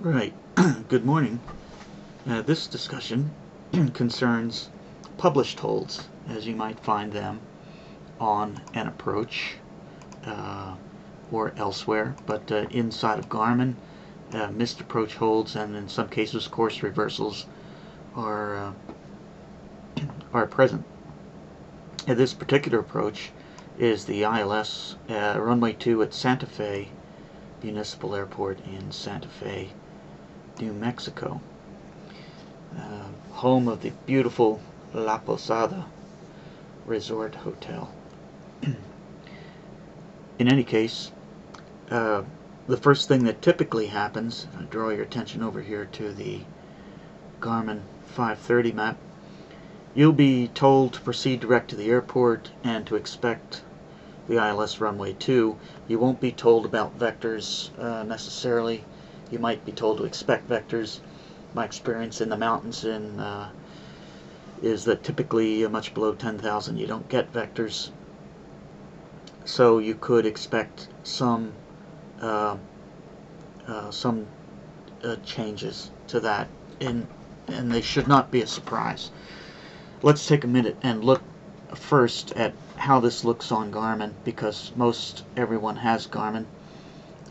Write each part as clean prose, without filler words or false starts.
Right. Good morning. This discussion concerns published holds, as you might find them on an approach or elsewhere, but inside of Garmin, missed approach holds and in some cases course reversals are present. This particular approach is the ILS runway 2 at Santa Fe Municipal Airport in Santa Fe, New Mexico, home of the beautiful La Posada Resort Hotel. In any case, the first thing that typically happens, if I draw your attention over here to the Garmin 530 map, you'll be told to proceed direct to the airport and to expect the ILS runway 2. You won't be told about vectors necessarily. You might be told to expect vectors. My experience in the mountains is that typically much below 10,000 you don't get vectors. So you could expect some changes to that, and they should not be a surprise. Let's take a minute and look first at how this looks on Garmin, because most everyone has Garmin.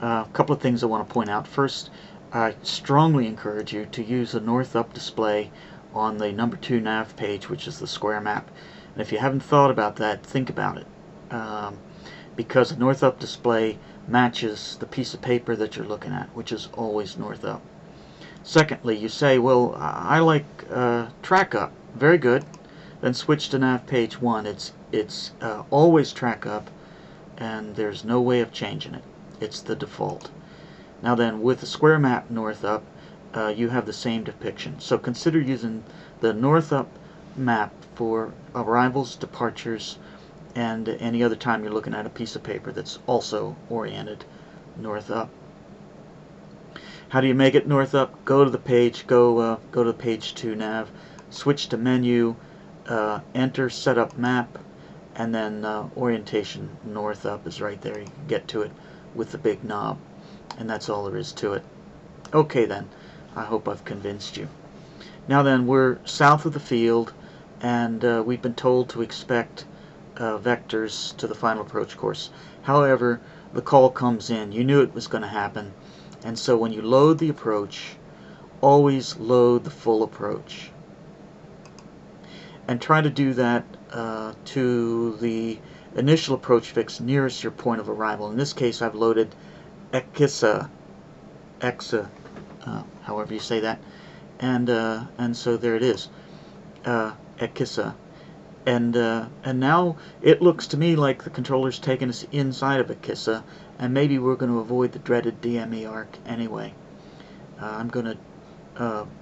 A couple of things I want to point out. First, I strongly encourage you to use the north up display on the number 2 nav page, which is the square map. And if you haven't thought about that, think about it, because the north up display matches the piece of paper that you're looking at, which is always north up. Secondly, you say, well, I like track up. Very good. Then switch to nav page 1. It's always track up, and there's no way of changing it. It's the default. Now then, with the square map north up, you have the same depiction. So consider using the north up map for arrivals, departures, and any other time you're looking at a piece of paper that's also oriented north up. How do you make it north up? Go to the page, go to the page 2 nav, switch to menu, enter setup map, and then orientation north up is right there. You can get to it with the big knob, and that's all there is to it. Okay then, I hope I've convinced you. Now then, we're south of the field, and we've been told to expect vectors to the final approach course. However, the call comes in. You knew it was going to happen, and so when you load the approach, always load the full approach. And try to do that to the initial approach fix nearest your point of arrival. In this case, I've loaded Ekisa, however you say that, and so there it is, Ekisa, and now it looks to me like the controller's taken us inside of Ekisa, and maybe we're going to avoid the dreaded DME arc anyway. I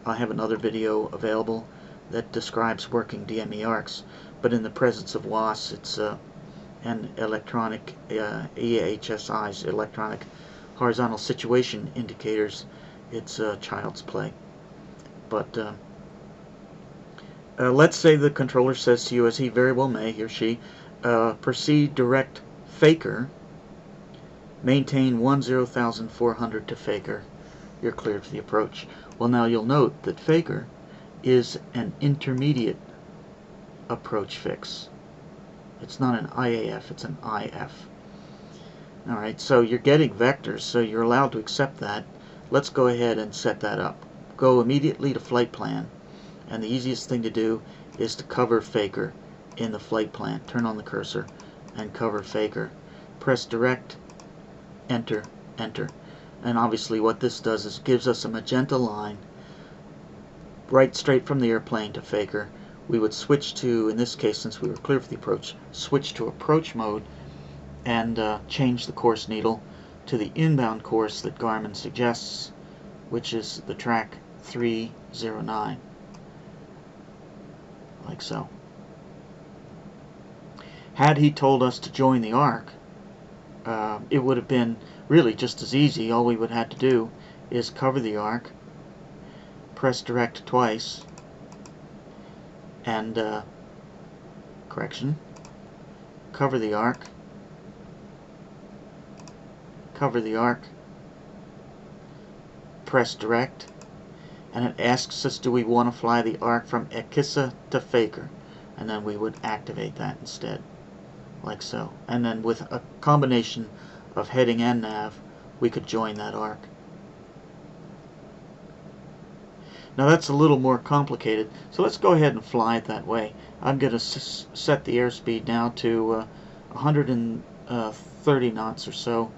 have another video available that describes working DME arcs, but in the presence of WAS, it's and electronic EHSIs, electronic horizontal situation indicators, it's child's play. But let's say the controller says to you, as he very well may, he or she, proceed direct Faker, maintain 10,400 to Faker, you're cleared for the approach. Well, now you'll note that Faker is an intermediate approach fix. It's not an IAF, it's an IF. Alright, so you're getting vectors, so you're allowed to accept that. Let's go ahead and set that up. Go immediately to flight plan, and the easiest thing to do is to cover Faker in the flight plan. Turn on the cursor and cover Faker. Press direct, enter, enter. And obviously what this does is gives us a magenta line right straight from the airplane to Faker. We would switch to, in this case, since we were clear for the approach, switch to approach mode and change the course needle to the inbound course that Garmin suggests, which is the track 309, like so. Had he told us to join the arc, it would have been really just as easy. All we would have to do is cover the arc, press direct twice, and correction, cover the arc, press direct, and it asks us, do we want to fly the arc from Ekissa to Faker, and then we would activate that instead, like so. And then with a combination of heading and nav, we could join that arc. Now that's a little more complicated, so let's go ahead and fly it that way. I'm going to set the airspeed now to 130 knots or so,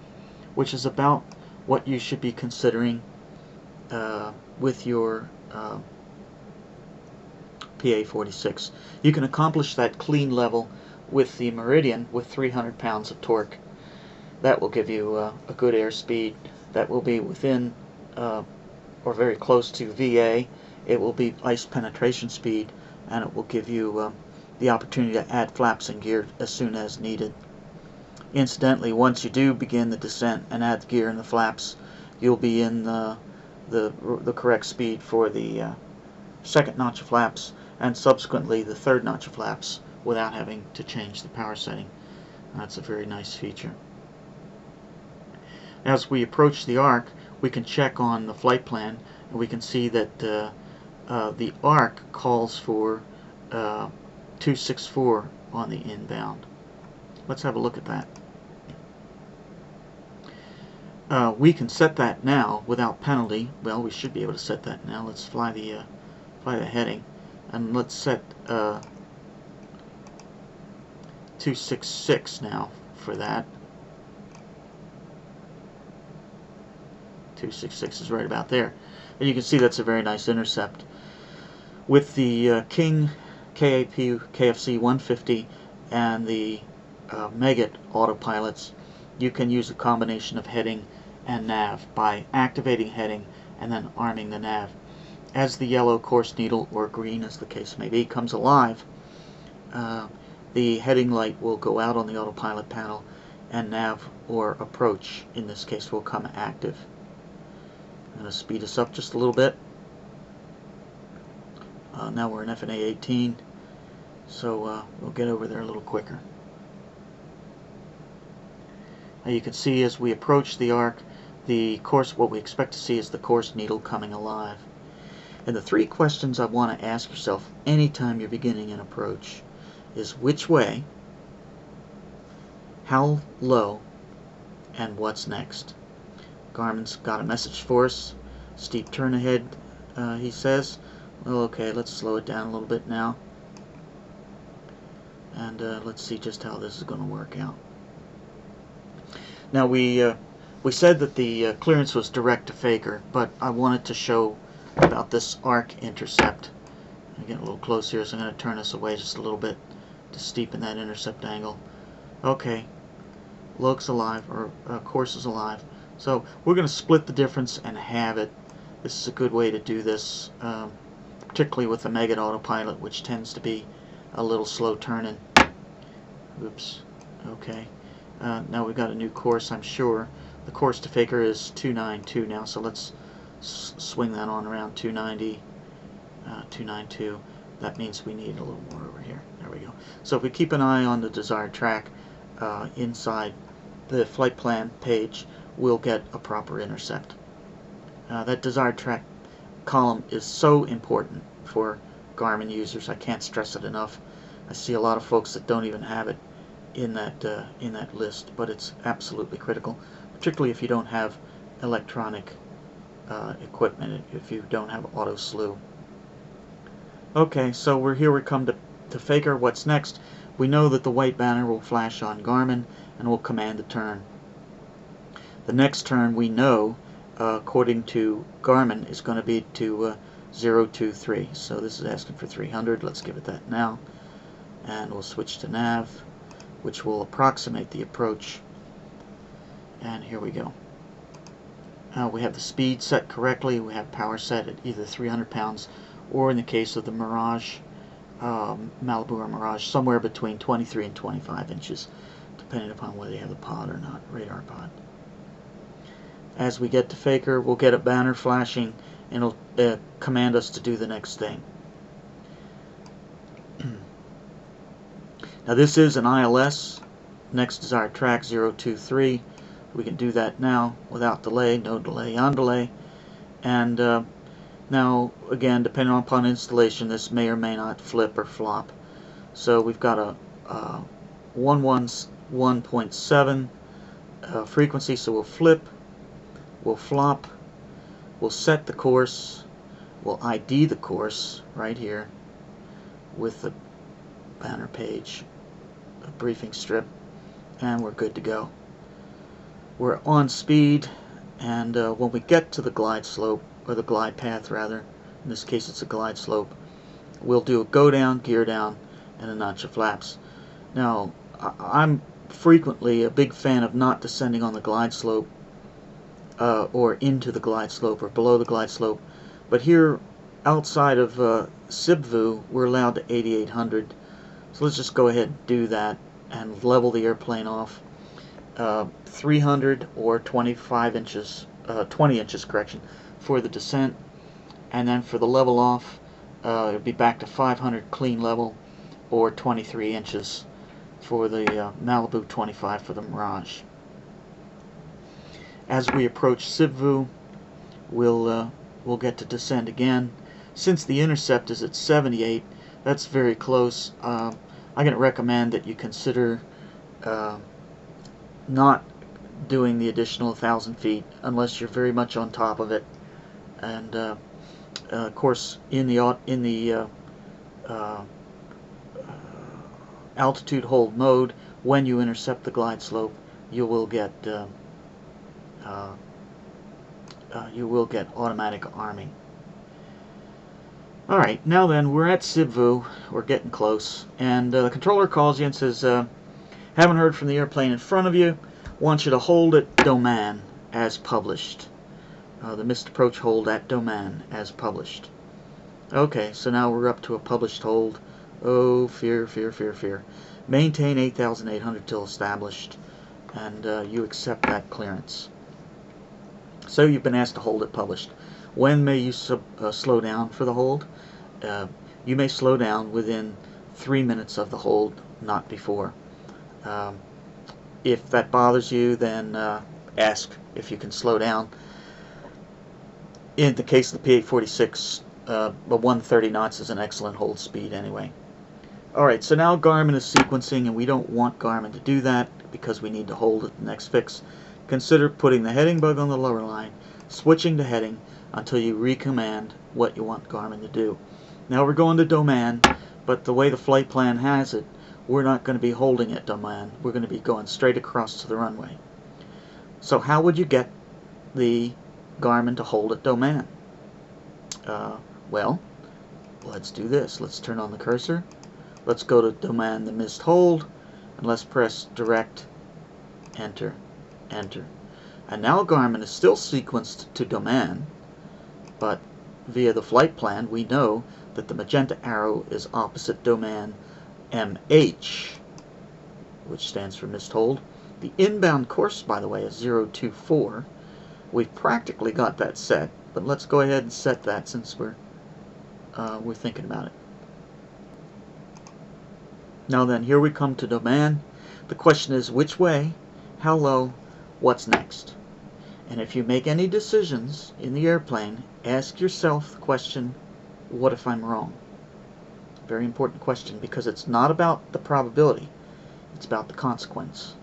which is about what you should be considering with your PA-46. You can accomplish that clean level with the Meridian with 300 pounds of torque. That will give you a good airspeed that will be within or very close to VA. It will be ice penetration speed, and it will give you the opportunity to add flaps and gear as soon as needed. Incidentally, once you do begin the descent and add the gear and the flaps, you'll be in the correct speed for the second notch of flaps, and subsequently the third notch of flaps, without having to change the power setting. That's a very nice feature. As we approach the arc, we can check on the flight plan, and we can see that the arc calls for 264 on the inbound. Let's have a look at that. We can set that now without penalty. Well, we should be able to set that now. Let's fly the heading, and let's set 266 now for that. 266 is right about there, and you can see that's a very nice intercept. With the King KAP KFC 150 and the Megget autopilots, you can use a combination of heading and nav by activating heading and then arming the nav. As the yellow course needle, or green as the case may be, comes alive, the heading light will go out on the autopilot panel, and nav, or approach in this case, will come active. I'm going to speed us up just a little bit. Now we're in FNA 18, so we'll get over there a little quicker. Now you can see as we approach the arc, the course, what we expect to see is the course needle coming alive. And the three questions I want to ask yourself anytime you're beginning an approach is which way, how low, and what's next. Garmin's got a message for us. Steep turn ahead, he says. Well, okay, let's slow it down a little bit now. And let's see just how this is going to work out. Now we said that the clearance was direct to Faker, but I wanted to show about this arc intercept. I'm getting a little close here, so I'm going to turn this away just a little bit to steepen that intercept angle. Okay, Loke's alive, or course is alive. So we're going to split the difference and halve it. This is a good way to do this, particularly with the Megget autopilot, which tends to be a little slow turning. Oops. Okay. Now we've got a new course, I'm sure. The course to Faker is 292 now, so let's swing that on around 290, 292. That means we need a little more over here. There we go. So if we keep an eye on the desired track inside the flight plan page, we'll get a proper intercept. That desired track column is so important for Garmin users. I can't stress it enough. I see a lot of folks that don't even have it in that list, but it's absolutely critical, particularly if you don't have electronic equipment, if you don't have auto slew. Okay, so we come to Faker. What's next? We know that the white banner will flash on Garmin and will command the turn. The next turn we know, according to Garmin, is going to be to 023. So this is asking for 300. Let's give it that now. And we'll switch to nav, which will approximate the approach. And here we go. We have the speed set correctly. We have power set at either 300 pounds or, in the case of the Mirage, Malibu or Mirage, somewhere between 23 and 25 inches, depending upon whether you have the pod or not, radar pod. As we get to Faker, we'll get a banner flashing, and it'll command us to do the next thing. Now this is an ILS, next desired track 023. We can do that now without delay, no delay on delay, And now, again, depending upon installation, this may or may not flip or flop. So we've got a 111.7 frequency, so we'll flip, we'll flop, we'll set the course, we'll ID the course right here with the banner page, a briefing strip, and we're good to go. We're on speed, and when we get to the glide slope, or the glide path rather, in this case it's a glide slope, we'll do a go down, gear down, and a notch of flaps. Now, I'm frequently a big fan of not descending on the glide slope, or into the glide slope, or below the glide slope, but here outside of SIBVU we're allowed to 8800, so let's just go ahead and do that and level the airplane off. 300 or 25 inches, 20 inches correction, for the descent, and then for the level off, it'll be back to 500 clean level, or 23 inches for the Malibu, 25 for the Mirage. As we approach SIBVU, we'll get to descend again. Since the intercept is at 78, that's very close. I'm going to recommend that you consider not doing the additional 1,000 feet unless you're very much on top of it. And of course, in the altitude hold mode, when you intercept the glide slope, you will get automatic arming. Alright, now then, we're at SIBVU, we're getting close, and the controller calls you and says, haven't heard from the airplane in front of you, want you to hold at domain as published. The missed approach hold at domain as published. Okay, so now we're up to a published hold. Oh, fear, fear, fear, fear. Maintain 8,800 till established, and you accept that clearance. So you've been asked to hold it published. When may you slow down for the hold? You may slow down within 3 minutes of the hold, not before. If that bothers you, then ask if you can slow down. In the case of the P846, the 130 knots is an excellent hold speed anyway. Alright, so now Garmin is sequencing, and we don't want Garmin to do that because we need to hold at the next fix. Consider putting the heading bug on the lower line, switching to heading until you recommand what you want Garmin to do. Now we're going to domain, but the way the flight plan has it, we're not going to be holding at domain. We're going to be going straight across to the runway. So how would you get the Garmin to hold at domain? Well, let's do this. Let's turn on the cursor. Let's go to domain, the missed hold, and let's press direct, enter, enter. And now Garmin is still sequenced to domain, but via the flight plan we know that the magenta arrow is opposite domain MH, which stands for missed hold. The inbound course, by the way, is 024. We've practically got that set, but let's go ahead and set that since we're thinking about it. Now then, here we come to domain. The question is which way, how low, what's next? And if you make any decisions in the airplane, ask yourself the question, what if I'm wrong? Very important question, because it's not about the probability, it's about the consequence.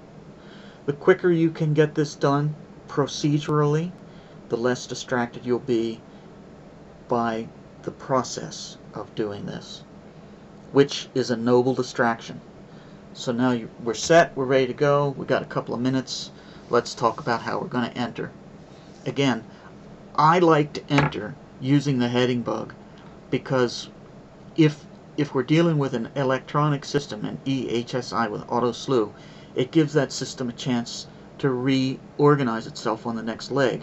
The quicker you can get this done procedurally, the less distracted you'll be by the process of doing this, which is a noble distraction. So now we're set, we're ready to go, we've got a couple of minutes. Let's talk about how we're going to enter. Again, I like to enter using the heading bug because if we're dealing with an electronic system, an EHSI with auto slew, it gives that system a chance to reorganize itself on the next leg.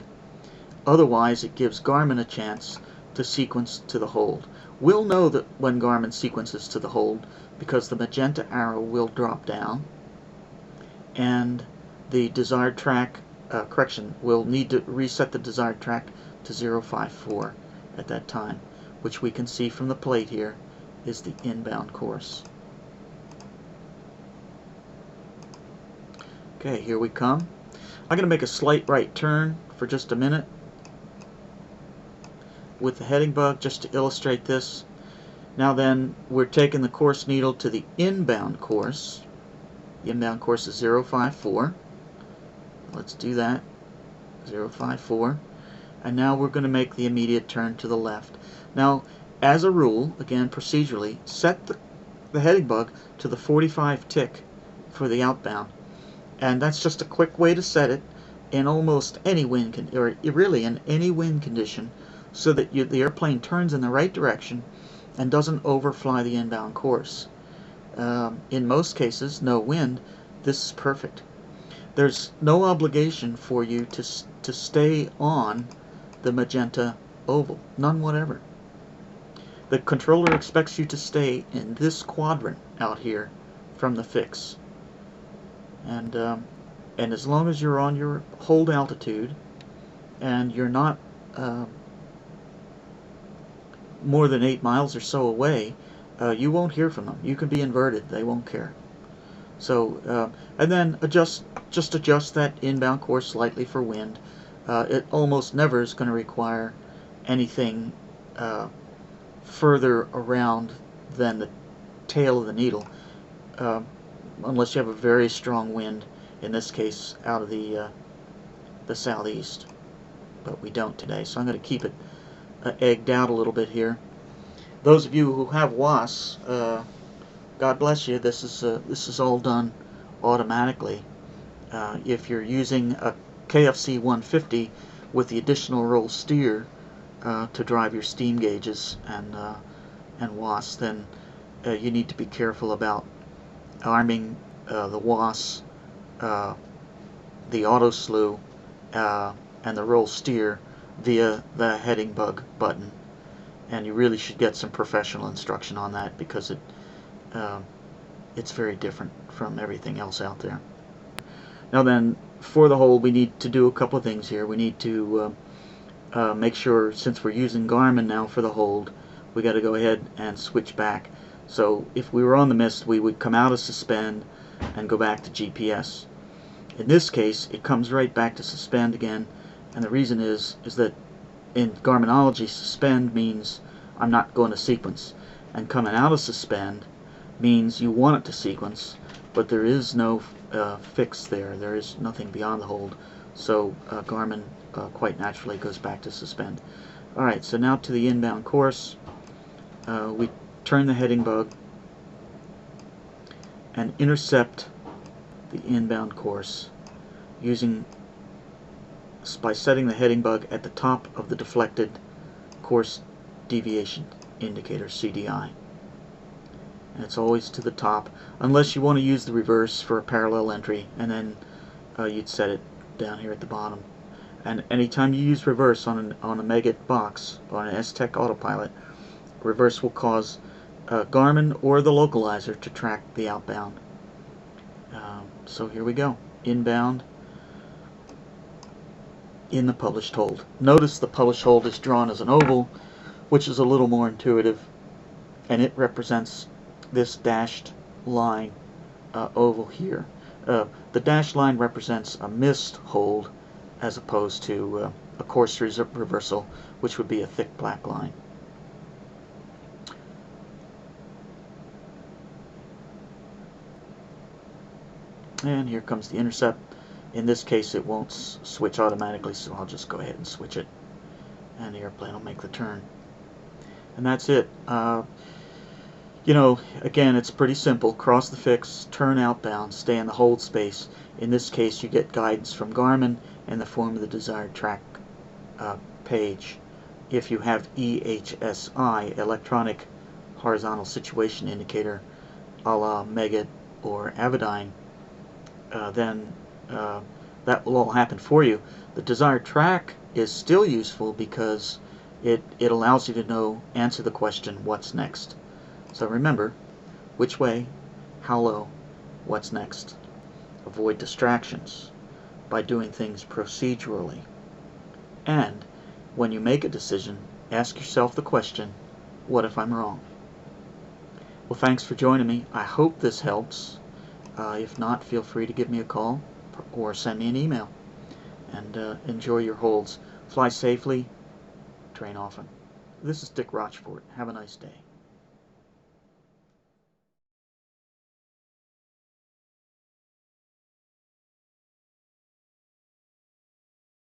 Otherwise, it gives Garmin a chance to sequence to the hold. We'll know that when Garmin sequences to the hold because the magenta arrow will drop down and the desired track, we'll need to reset the desired track to 054 at that time, which we can see from the plate here is the inbound course. Okay, here we come. I'm going to make a slight right turn for just a minute. with the heading bug just to illustrate this. Now then, we're taking the course needle to the inbound course. The inbound course is 054. Let's do that. 054. And now we're going to make the immediate turn to the left. Now, as a rule, again procedurally, set the heading bug to the 45 tick for the outbound. And that's just a quick way to set it in almost any wind, or really in any wind condition, so that the airplane turns in the right direction and doesn't overfly the inbound course. In most cases, no wind, this is perfect. There's no obligation for you to stay on the magenta oval, none whatever. The controller expects you to stay in this quadrant out here from the fix. And as long as you're on your hold altitude and you're not more than 8 miles or so away, you won't hear from them. You can be inverted, they won't care. So, and then just adjust that inbound course slightly for wind. It almost never is going to require anything further around than the tail of the needle, unless you have a very strong wind, in this case out of the southeast. But we don't today, so I'm going to keep it egged out a little bit here. Those of you who have WAS, God bless you. This is all done automatically. If you're using a KFC 150 with the additional roll steer to drive your steam gauges and WAS, then you need to be careful about arming the WAS, the auto slew, and the roll steer via the heading bug button. And you really should get some professional instruction on that, because it's very different from everything else out there. Now then, for the hold, we need to do a couple of things here. We need to make sure, since we're using Garmin now for the hold, we got to go ahead and switch back. So if we were on the mist, we would come out of suspend and go back to GPS. In this case, it comes right back to suspend again, and the reason is that in Garminology, suspend means I'm not going to sequence, and coming out of suspend means you want it to sequence, but there is no fix there. There is nothing beyond the hold, so Garmin quite naturally goes back to suspend. Alright, so now to the inbound course. We turn the heading bug and intercept the inbound course by setting the heading bug at the top of the deflected course deviation indicator, CDI. And it's always to the top, unless you want to use the reverse for a parallel entry, and then you'd set it down here at the bottom. And anytime you use reverse on a Megit box or an S-Tech autopilot, reverse will cause Garmin or the localizer to track the outbound. So here we go, inbound in the published hold. Notice the published hold is drawn as an oval, which is a little more intuitive, and it represents this dashed line oval here. The dashed line represents a missed hold as opposed to a course reversal, which would be a thick black line. And here comes the intercept. In this case, it won't switch automatically, so I'll just go ahead and switch it, and the airplane will make the turn. And that's it. You know, again, it's pretty simple. Cross the fix, turn outbound, stay in the hold space. In this case, you get guidance from Garmin in the form of the desired track page. If you have EHSI, Electronic Horizontal Situation Indicator, a la Megit or Avidyne, then that will all happen for you. The desired track is still useful because it allows you to answer the question, what's next? So remember, which way, how low, what's next? Avoid distractions by doing things procedurally. And when you make a decision, ask yourself the question, what if I'm wrong? Well, thanks for joining me. I hope this helps. If not, feel free to give me a call or send me an email. And enjoy your holds. Fly safely, train often. This is Dick Rochfort. Have a nice day.